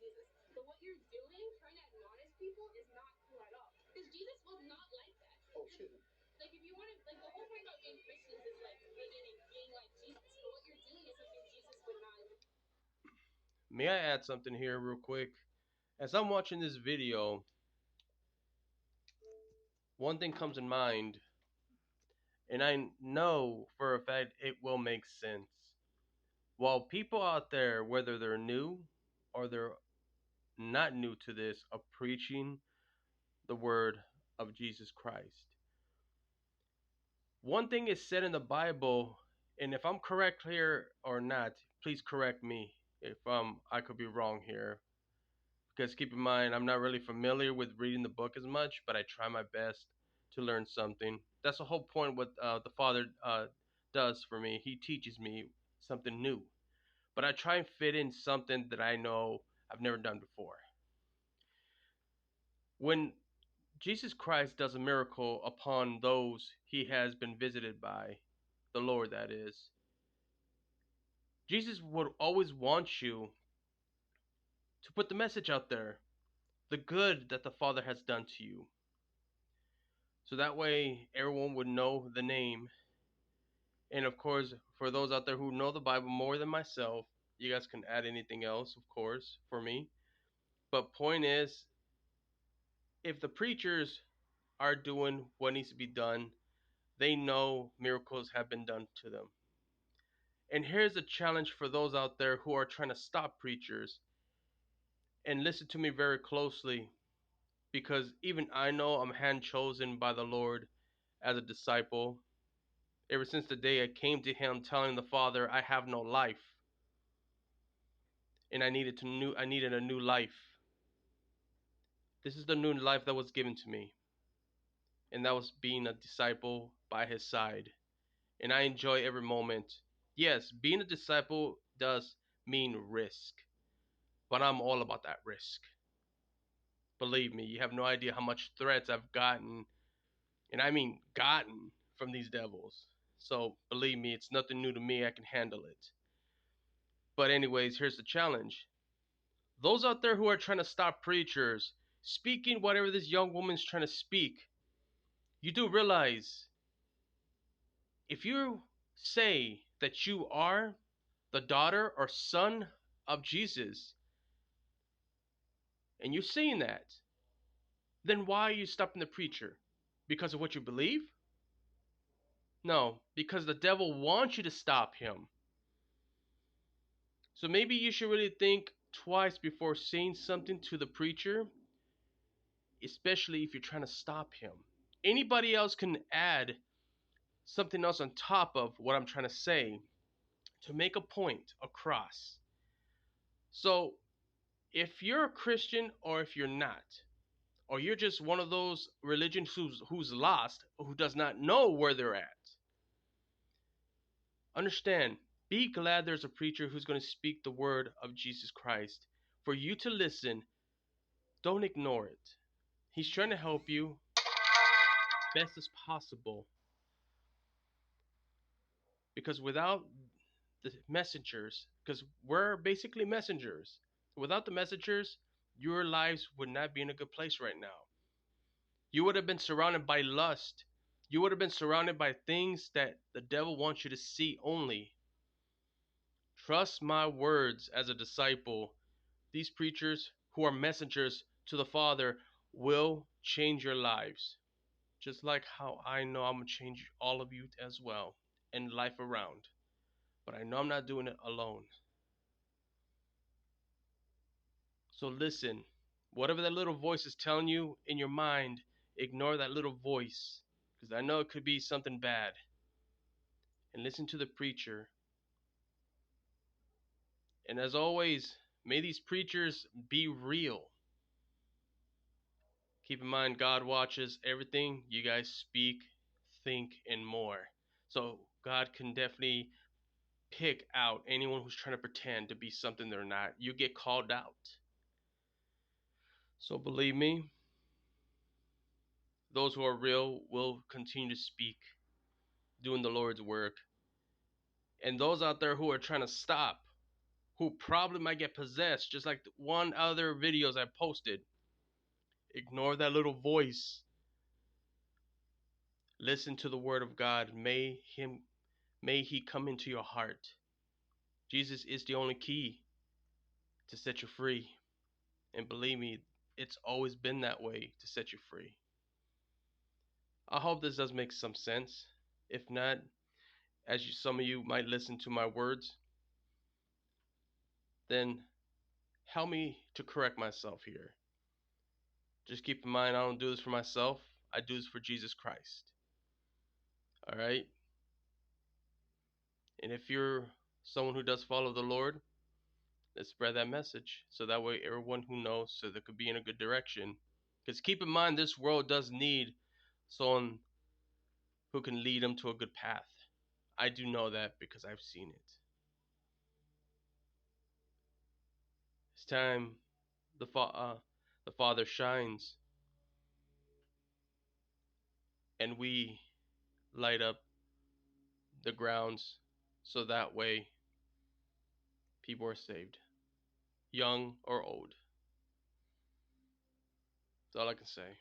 Jesus, but what you're doing, trying to admonish people, is not cool at all. Because Jesus was not like that. Oh shit. Like if you want to, like the whole point about being Christians is like being like Jesus. But what you're doing is something Jesus would not. May I add something here real quick? As I'm watching this video, one thing comes in mind, and I know for a fact it will make sense. While people out there, whether they're new or they're not new to this, are preaching the word of Jesus Christ. One thing is said in the Bible, and if I'm correct here or not, please correct me if I could be wrong here. Because keep in mind, I'm not really familiar with reading the book as much, but I try my best to learn something. That's the whole point. What the Father does for me, He teaches me something new. But I try and fit in something that I know I've never done before. When Jesus Christ does a miracle upon those He has been visited by, the Lord that is, Jesus would always want you to put the message out there, the good that the Father has done to you. So that way everyone would know the name. And of course, for those out there who know the Bible more than myself, you guys can add anything else, of course, for me. But point is, if the preachers are doing what needs to be done, they know miracles have been done to them. And here's a challenge for those out there who are trying to stop preachers. And listen to me very closely, because even I know I'm hand chosen by the Lord as a disciple. Ever since the day I came to Him telling the Father I have no life, and I needed a new life. This is the new life that was given to me, and that was being a disciple by His side. And I enjoy every moment. Yes, being a disciple does mean risk, but I'm all about that risk. Believe me, you have no idea how much threats I've gotten, and I mean gotten, from these devils. So believe me, it's nothing new to me. I can handle it. But anyways, here's the challenge. Those out there who are trying to stop preachers speaking whatever this young woman's trying to speak, you do realize if you say that you are the daughter or son of Jesus, and you're saying that, then why are you stopping the preacher? Because of what you believe? No, because the devil wants you to stop him. So maybe you should really think twice before saying something to the preacher, especially if you're trying to stop him. Anybody else can add something else on top of what I'm trying to say to make a point across. So if you're a Christian or if you're not, or you're just one of those religions who's lost, who does not know where they're at, understand, be glad there's a preacher who's going to speak the word of Jesus Christ. For you to listen, don't ignore it. He's trying to help you best as possible. Because without the messengers, because we're basically messengers, without the messengers, your lives would not be in a good place right now. You would have been surrounded by lust. You would have been surrounded by things that the devil wants you to see only. Trust my words as a disciple. These preachers who are messengers to the Father will change your lives. Just like how I know I'm going to change all of you as well and life around. But I know I'm not doing it alone. So listen, whatever that little voice is telling you in your mind, ignore that little voice, because I know it could be something bad. And listen to the preacher. And as always, may these preachers be real. Keep in mind, God watches everything you guys speak, think, and more. So God can definitely pick out anyone who's trying to pretend to be something they're not. You get called out. So believe me, those who are real will continue to speak, doing the Lord's work. And those out there who are trying to stop, who probably might get possessed, just like one other videos I posted. Ignore that little voice. Listen to the word of God. May he come into your heart. Jesus is the only key to set you free. And believe me, it's always been that way to set you free. I hope this does make some sense. If not, some of you might listen to my words, then help me to correct myself here. Just keep in mind, I don't do this for myself. I do this for Jesus Christ. All right? And if you're someone who does follow the Lord, let's spread that message so that way everyone who knows, so they could be in a good direction. Because keep in mind, this world does need someone who can lead them to a good path. I do know that because I've seen it. It's time the Father shines and we light up the grounds so that way people are saved, young or old. That's all I can say.